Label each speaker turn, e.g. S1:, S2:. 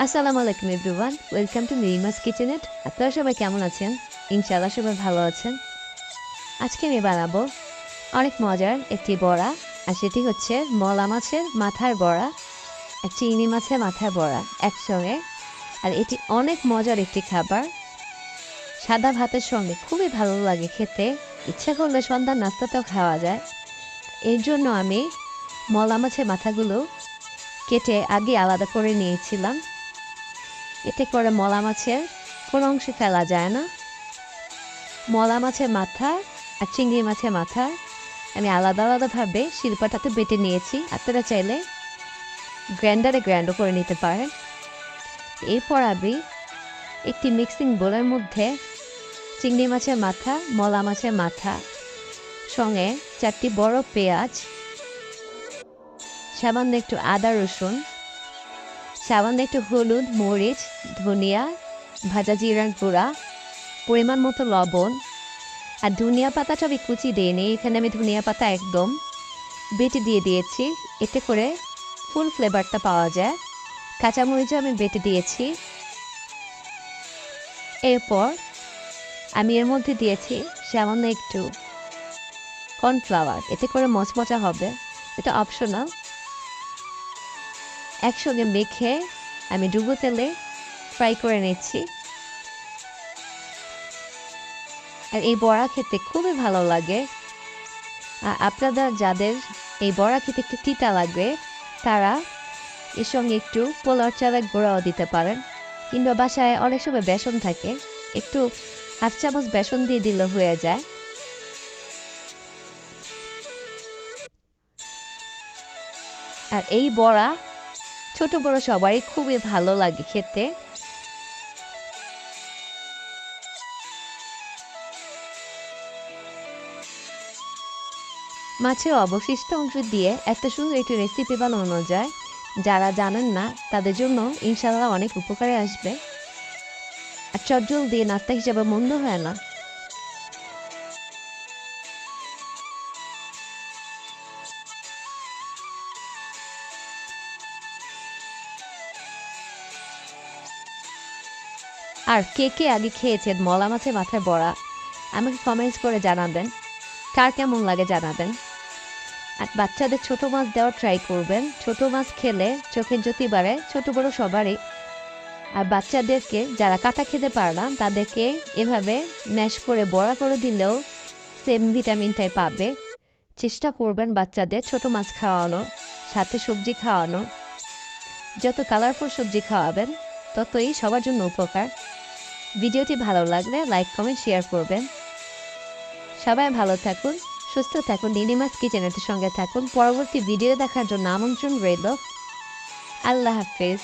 S1: আসসালামু আলাইকুম everyone, welcome to মিরিমাস কিচেনেট। আপনারা সবাই কেমন আছেন? ইনশাআল্লাহ সবাই ভালো আছেন। আজকে আমি বানাবো অনেক মজার একটি বড়া, আর সেটি হচ্ছে মলা মাছের মাথার বড়া আর চিংড়ি মাছের মাথার বড়া একসঙ্গে। আর এটি অনেক মজার একটি খাবার, সাদা ভাতের সঙ্গে খুবই ভালো লাগে খেতে। ইচ্ছা করলে সন্ধ্যার নাস্তাতেও খাওয়া যায়। এর জন্য আমি মলা মাছের মাথাগুলো কেটে আগে আলাদা করে নিয়েছিলাম। এতে করে মলা মাছের কোনো অংশে ফেলা যায় না। মলা মাছের মাথা আর চিংড়ি মাছের মাথা আমি আলাদা আলাদাভাবে শিলপাটাতে বেটে নিয়েছি। আপনারা চাইলে গ্রাইন্ডারও করে নিতে পারেন। এরপর আমি একটি মিক্সিং বোলের মধ্যে চিংড়ি মাছের মাথা, মলা মাছের মাথা সঙ্গে 4টি বড় পেঁয়াজ, সামান্য একটু আদা রসুন, সামান্য একটু হলুদ, মরিচ, ধনিয়া, ভাজা জিরার গুঁড়া, পরিমাণ মতো লবণ আর ধনিয়া পাতাটা আমি কুচি দিইনি। এখানে আমি ধনিয়া পাতা একদম বেটে দিয়ে দিয়েছি, এতে করে ফুল ফ্লেভারটা পাওয়া যায়। কাঁচামরিচও আমি বেটে দিয়েছি। এরপর আমি এর মধ্যে দিয়েছি সামান্য একটু কর্নফ্লাওয়ার, এতে করে মচমচা হবে, এটা অপশনাল। একসঙ্গে মেখে আমি ডুবো তেলে ফ্রাই করে নিচ্ছি। আর এই বড়া খেতে খুবই ভালো লাগে। আর আপনারা যাদের এই বড়া খেতে একটু তিতা লাগবে, তারা এর সঙ্গে একটু পোলাও চালের গুঁড়াও দিতে পারেন, কিংবা বাসায় অনেক সময় বেসন থাকে, একটু 1/2 চামচ বেসন দিয়ে দিলে হয়ে যায়। আর এই বড়া ছোট বড় সবারই খুবই ভালো লাগে খেতে। মাছের অবশিষ্ট অংশ দিয়ে এত সুন্দর একটি রেসিপি বানানো যায়, যারা জানেন না তাদের জন্য ইনশাআল্লাহ অনেক উপকারে আসবে। আর চটজল দিয়ে নাস্তা হিসেবে মন্দ হয় না। আর কে কে আগে খেয়েছেন মলা মাছের মাথার বড়া, আমাকে কমেন্টস করে জানাবেন। কার কেমন লাগে জানাবেন। আর বাচ্চাদের ছোট মাছ দেওয়ার ট্রাই করবেন। ছোট মাছ খেলে চোখের জ্যোতি বাড়ে, ছোট বড় সবারই। আর বাচ্চাদেরকে যারা কাঁটা খেতে পারে না, তাদেরকে এভাবে ম্যাশ করে বড়া করে দিলেও সেম ভিটামিনটাই পাবে। চেষ্টা করবেন বাচ্চাদের ছোট মাছ খাওয়ানো, সাথে সবজি খাওয়ানো। যত কালারফুল সবজি খাওয়াবেন ততই সবার জন্য উপকার। ভিডিওটি ভালো লাগলে লাইক, কমেন্ট, শেয়ার করবেন। সবাই ভালো থাকুন, সুস্থ থাকুন, নিনিমাস কিচেনের সঙ্গে থাকুন। পরবর্তী ভিডিও দেখার জন্য আমন্ত্রণ রইল। আল্লাহ হাফেজ।